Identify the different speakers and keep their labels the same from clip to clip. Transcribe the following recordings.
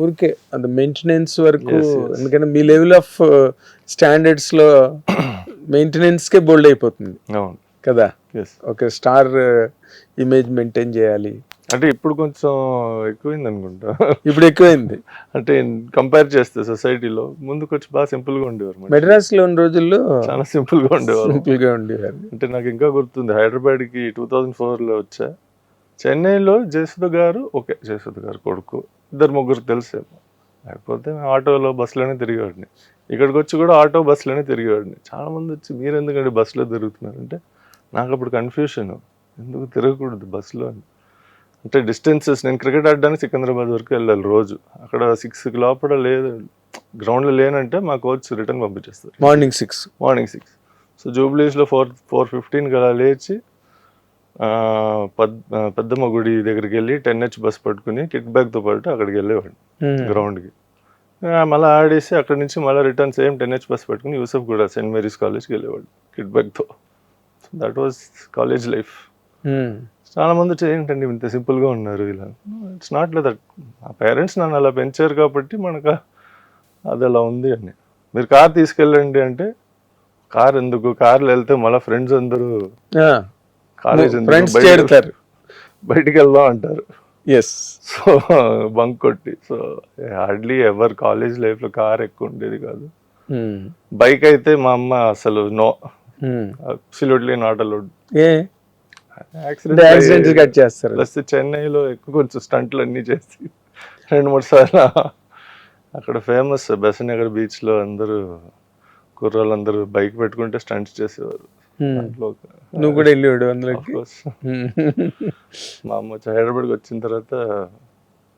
Speaker 1: ఊరికే అది మెయింటెనెన్స్ వరకు.
Speaker 2: Yes, yes.
Speaker 1: ఎందుకంటే మీ లెవెల్ ఆఫ్ స్టాండర్డ్స్ లో మెయింటెనెన్స్ కే బోల్డ్ అయిపోతుంది
Speaker 2: అవును.
Speaker 1: కదా.
Speaker 2: ఎస్.
Speaker 1: ఒక స్టార్ ఇమేజ్ మెయింటైన్ చేయాలి.
Speaker 2: అంటే ఇప్పుడు కొంచెం ఎక్కువైంది అనుకుంటా.
Speaker 1: ఇప్పుడు ఎక్కువైంది.
Speaker 2: అంటే కంపేర్ చేస్తే సొసైటీలో ముందు కొంచెం బాగా సింపుల్ గా ఉండేవారు మనుషులు.
Speaker 1: మెడ్రాస్ లో ఉన్న రోజుల్లో
Speaker 2: చాలా సింపుల్ గా ఉండేవారు.
Speaker 1: సింపుల్ గా ఉండేవారు.
Speaker 2: అంటే నాకు ఇంకా గుర్తుంది, హైదరాబాద్ కి 2004లో వచ్చా. చెన్నైలో జయసుధ గారు, ఓకే జయసుధ గారు కొడుకు, ఇద్దరు ముగ్గురు తెలిసేమో. లేకపోతే ఆటోలో బస్సులోనే తిరిగేవాడిని. ఇక్కడికి వచ్చి కూడా ఆటో బస్సులోనే తిరిగేవాడిని. చాలా మంది వచ్చి మీరు ఎందుకంటే బస్సులో తిరుగుతున్నారంటే నాకు అప్పుడు కన్ఫ్యూషన్, ఎందుకు తిరగకూడదు బస్సులో అని. అంటే డిస్టెన్సెస్, నేను క్రికెట్ ఆడడానికి సికింద్రాబాద్ వరకు వెళ్ళాలి రోజు. అక్కడ 6 లోపల లేదు, గ్రౌండ్లో లేనంటే మా కోచ్ రిటర్న్ పంపించేస్తారు.
Speaker 1: మార్నింగ్ 6.
Speaker 2: సో జూబ్లీస్లో 4:15 అలా లేచి పెద్దమ్మ గుడి దగ్గరికి వెళ్ళి 10H బస్ పట్టుకుని కిట్ బ్యాగ్తో పాటు అక్కడికి వెళ్ళేవాడు గ్రౌండ్కి. మళ్ళీ ఆడేసి అక్కడి నుంచి మళ్ళీ రిటర్న్ సేమ్ 10H బస్ పట్టుకుని యూసఫ్ కూడా సెయింట్ మేరీస్ కాలేజ్కి వెళ్ళేవాడు కిట్ బ్యాగ్తో. So that was college life. చాలా మంది ఏంటండి ఇంత సింపుల్గా ఉన్నారు ఇలా. It's not like that. మా పేరెంట్స్ నన్ను అలా పెంచారు కాబట్టి మనకు అది అలా ఉంది అని. మీరు కార్ తీసుకెళ్ళండి అంటే కార్ ఎందుకు, కార్లో వెళ్తే మళ్ళీ ఫ్రెండ్స్ అందరూ కాలేజ్
Speaker 1: చేరుతారు,
Speaker 2: బయటికి వెళ్దాం అంటారు.
Speaker 1: ఎస్.
Speaker 2: సో బంక్ కొట్టి. సో హార్డ్లీ ఎవర్ కాలేజ్ లైఫ్లో కార్ ఎక్కువ ఉండేది కాదు. బైక్ అయితే మా అమ్మ అసలు no, absolutely not allowed.
Speaker 1: Accident cut చేస్తారు.
Speaker 2: ప్లస్ చెన్నైలో ఎక్కువ కొంచెం స్టంట్లు అన్నీ చేసి 2-3 సార్లు అక్కడ ఫేమస్ బెసనగర్ బీచ్లో అందరూ కుర్రాళ్ళందరూ బైక్ పెట్టుకుంటే స్టంట్స్ చేసేవారు.
Speaker 1: నువ్వు కూడా వెళ్ళేవాడు అందులో?
Speaker 2: మా అమ్మ హైదరాబాద్కి వచ్చిన తర్వాత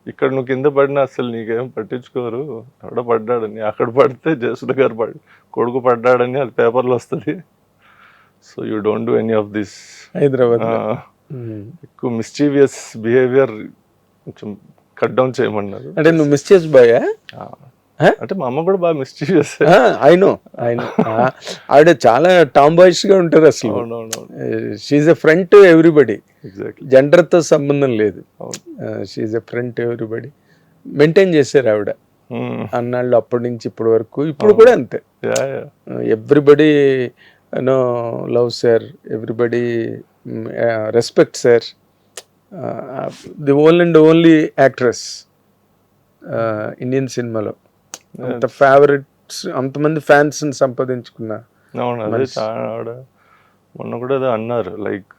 Speaker 2: ఇక్కడ నువ్వు కింద పడినా అసలు నీకేం పట్టించుకోరు, ఎవడో పడ్డాడని. అక్కడ పడితే జయసుధ గారు కొడుకు పడ్డాడని అది పేపర్లో వస్తుంది. So you don't do any of this.
Speaker 1: Hyderabad
Speaker 2: ఎక్కువ మిస్చీవియస్ బిహేవియర్ కొంచెం కట్ డౌన్ చేయమన్నారు.
Speaker 1: అంటే నువ్వు మిస్చీవియస్ బాయా?
Speaker 2: అంటే మా అమ్మ కూడా బాగా మిస్చీవియస్.
Speaker 1: ఐ నో ఆవిడ చాలా టామ్ బాయ్స్ గా ఉంటారు అసలు. She's a friend to everybody. Gender తో సంబంధం లేదు. She's a friend to everybody. Maintain చేశారు ఆవిడ అన్నాళ్ళు అప్పటి నుంచి ఇప్పటి వరకు. ఇప్పుడు కూడా అంతే. Everybody loves her, everybody respects her. The one and only actress Indian సినిమాలో. అంత ఫేవరెట్స్, అంతమంది ఫ్యాన్స్ సంపాదించుకున్నా.
Speaker 2: అవును, అదే చాలా. మొన్న కూడా అదే అన్నారు, లైక్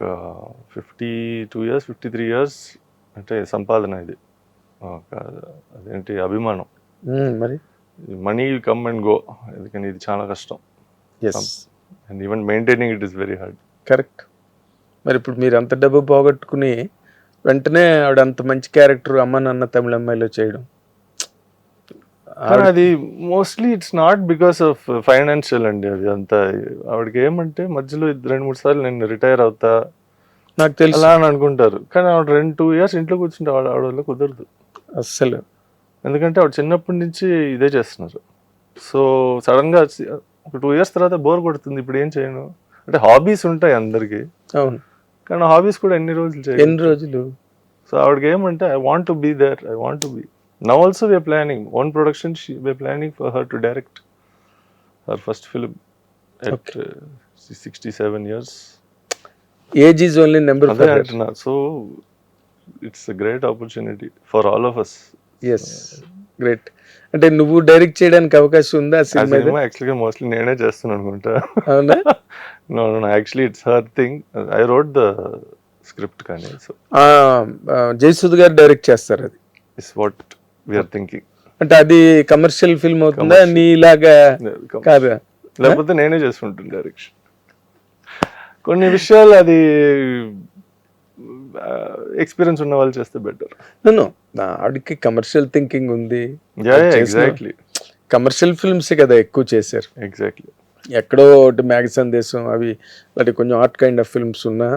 Speaker 2: 52 years 53 years అంటే సంపాదన ఇది. అదేంటి అభిమానం.
Speaker 1: మరి
Speaker 2: మనీ కమ్ అండ్ గో, ఎందుకని ఇది చాలా కష్టం. And even maintaining it is very hard.
Speaker 1: Correct. మరి ఇప్పుడు మీరు అంత డబ్బు పోగొట్టుకుని వెంటనే ఆవిడ అంత మంచి క్యారెక్టర్ అమ్మ నాన్న తమిళ అమ్మాయిలో చేయడం,
Speaker 2: అది mostly it's not because of financial అండి. అది అంతా ఆవిడకి ఏమంటే మధ్యలో 2-3 సార్లు నేను రిటైర్ అవుతా
Speaker 1: నాకు తెలుసు
Speaker 2: అలా అని అనుకుంటారు. కానీ ఆవిడ 2 years ఇంట్లో కూర్చుంటే ఆవిడ కుదరదు
Speaker 1: అస్సలు.
Speaker 2: ఎందుకంటే ఆవిడ చిన్నప్పటి నుంచి ఇదే చేస్తున్నారు. సో సడన్గా ఒక 2 years తర్వాత బోర్ కొడుతుంది, ఇప్పుడు ఏం చేయను అంటే. హాబీస్ ఉంటాయి అందరికి,
Speaker 1: అవును,
Speaker 2: కానీ హాబీస్ కూడా ఎన్ని రోజులు. సో ఆవిడకి ఏమంటే I want to be there, I want to be. Now also we're planning own production. We're planning for her to direct her first film at 67 years.
Speaker 1: Age is only number.
Speaker 2: So it's a great opportunity for all of us.
Speaker 1: Yes, great. అంటే నువ్వు direct చేయడానికి అవకాశం ఉందా cinema?
Speaker 2: యాక్చువల్గా mostly నేనే చేస్తాను అనుకుంటా.
Speaker 1: అవునా?
Speaker 2: No actually it's her thing. I wrote the script కానీ. సో
Speaker 1: జయసుధ్ గారు డైరెక్ట్ చేస్తారు. అది
Speaker 2: ఇట్స్ వాట్ వీఆర్ థింకింగ్.
Speaker 1: అంటే అది కమర్షియల్ ఫిల్మ్ అవుతుందా నీలాగా? కాదా?
Speaker 2: లేకపోతే నేనే చేసుకుంటాను డైరెక్షన్. కొన్ని విషయాలు అది ఎక్స్పీరియన్స్ ఉన్న వాళ్ళు చేస్తే బెటర్.
Speaker 1: ఆవిడకి కమర్షియల్ థింకింగ్ ఉంది.
Speaker 2: ఎగ్జాక్ట్లీ.
Speaker 1: కమర్షియల్ ఫిల్మ్స్ కదా ఎక్కువ చేశారు.
Speaker 2: ఎగ్జాక్ట్లీ.
Speaker 1: ఎక్కడో ఒకటి మ్యాగ సందేశం అవి అంటే కొంచెం ఆర్ట్ కైండ్ ఆఫ్ ఫిల్మ్స్ ఉన్నా,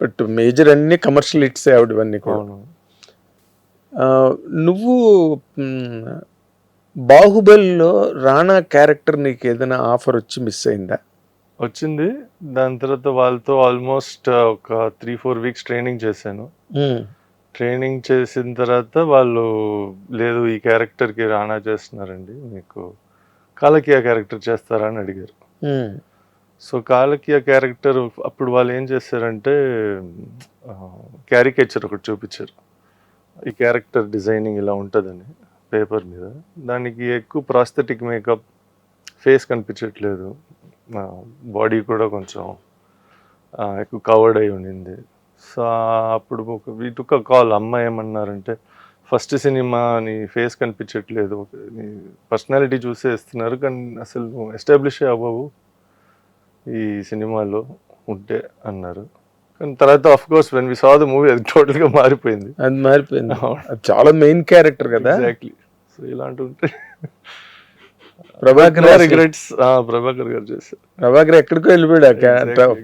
Speaker 1: బట్ మేజర్ అన్ని కమర్షియల్ హిట్స్ ఆవిడవన్నీ కూడా. నువ్వు బాహుబలిలో రాణా క్యారెక్టర్ నీకు ఏదైనా ఆఫర్ వచ్చి మిస్ అయిందా?
Speaker 2: వచ్చింది. దాని తర్వాత వాళ్ళతో ఆల్మోస్ట్ ఒక 3-4 weeks ట్రైనింగ్ చేశాను. ట్రైనింగ్ చేసిన తర్వాత వాళ్ళు లేదు ఈ క్యారెక్టర్కి రానా చేస్తున్నారండి, మీకు కాలకియా క్యారెక్టర్ చేస్తారా అని అడిగారు. సో కాలకియా క్యారెక్టర్ అప్పుడు వాళ్ళు ఏం చేశారంటే క్యారికేచర్ ఒకటి చూపించారు, ఈ క్యారెక్టర్ డిజైనింగ్ ఇలా ఉంటుందని పేపర్ మీద. దానికి ఎక్కువ ప్రాస్థెటిక్ మేకప్, ఫేస్ కనిపించట్లేదు, బాడీ కూడా కొంచెం ఎక్కువ కవర్డ్ అయి ఉండింది. సో అప్పుడు వీటికి కాల్ అమ్మ ఏమన్నారంటే, ఫస్ట్ సినిమా నీ ఫేస్ కనిపించట్లేదు, నీ పర్సనాలిటీ చూసే ఇస్తున్నారు కానీ అసలు నువ్వు ఎస్టాబ్లిష్ అవ్వవు ఈ సినిమాలో ఉంటే అన్నారు. కానీ తర్వాత of course when we saw the movie అది టోటల్గా మారిపోయింది.
Speaker 1: అది మారిపోయింది, అది చాలా మెయిన్ క్యారెక్టర్ కదా.
Speaker 2: ఎగ్జాక్ట్లీ. సో ఇలాంటి ఉంటే
Speaker 1: ప్రభాకర్
Speaker 2: రిగ్రెట్స్ ప్రభాకర్ గారు చేశారు.
Speaker 1: ప్రభాకర్ ఎక్కడికో వెళ్ళిపోయాడు ఆ క్యారెక్టర్.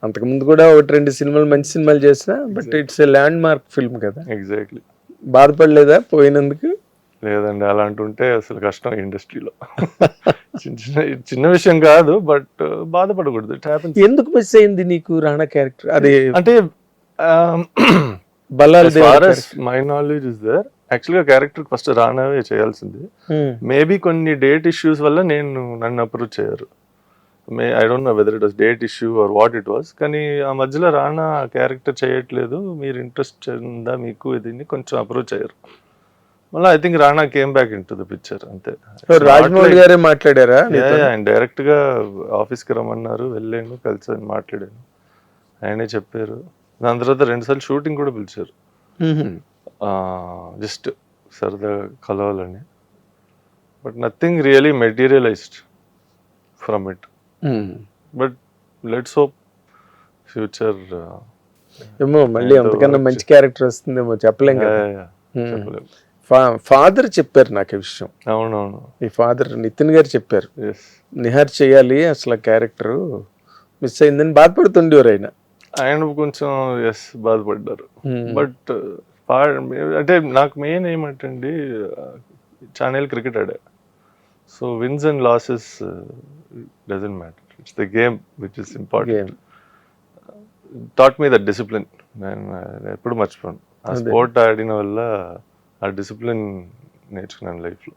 Speaker 1: అంతకుముందు కూడా 1-2 సినిమాలు మంచి సినిమాలు చేసిన, but it's a land mark film కదా.
Speaker 2: ఎగ్జాక్ట్లీ.
Speaker 1: బాధపడలేదా పోయినందుకు?
Speaker 2: లేదండి, అలాంటి ఉంటే అసలు కష్టం ఇండస్ట్రీలో. చిన్న విషయం కాదు, బట్ బాధపడకూడదు. It happens.
Speaker 1: ఎందుకు మిస్ అయింది నీకు రాణా క్యారెక్టర్? అది
Speaker 2: అంటే
Speaker 1: Ballal
Speaker 2: my knowledge is there, యాక్చువల్గా క్యారెక్టర్ ఫస్ట్ రానావే చేయాల్సింది. మేబీ కొన్ని డేట్ ఇష్యూస్ వల్ల నన్ను అప్రూవ్ చేయరు. I don't know whether it was date issue or what it was. కానీ ఆ మధ్యలో రానా క్యారెక్టర్ చేయట్లేదు, మీరు ఇంట్రెస్ట్ ఉందా మీకు, దీన్ని కొంచెం అప్రూవ్ చేయరు. మళ్ళీ I think Rana came back in to the picture అంతే.
Speaker 1: రాజమౌళి గారే మాట్లాడారా?
Speaker 2: ఆయన డైరెక్ట్ గా ఆఫీస్కి రమ్మన్నారు, వెళ్ళాను, కలిసి మాట్లాడాను, ఆయనే చెప్పారు. దాని తర్వాత 2 సార్లు షూటింగ్ కూడా పిలిచారు, జస్ట్ సరదా కలవాలని. But nothing really materialised from it. But let's hope future
Speaker 1: ఏమో మళ్ళీ అంతకన్నా మంచి క్యారెక్టర్ వస్తుందేమో, చెప్పలేం కదా. ఫాదర్ చెప్పారు నాకు ఈ విషయం.
Speaker 2: అవునవును,
Speaker 1: ఈ ఫాదర్ నితిన్ గారు చెప్పారు,
Speaker 2: ఎస్,
Speaker 1: నిహార్ చేయాలి అసలు క్యారెక్టర్ మిస్ అయిందని బాధపడుతుండేవారు ఆయన.
Speaker 2: ఆయన కొంచెం ఎస్ బాధపడ్డారు. బట్ అంటే నాకు మెయిన్ ఏమంటే అండి, ఛానల్ క్రికెట్ ఆడా, so wins and losses doesn't matter, it's the game which is important. Taught me that discipline. నేను ఎప్పుడు మర్చిపోను, ఆ స్పోర్ట్ ఆడిన వల్ల ఆ డిసిప్లిన్ నేర్చుకున్నాను లైఫ్లో.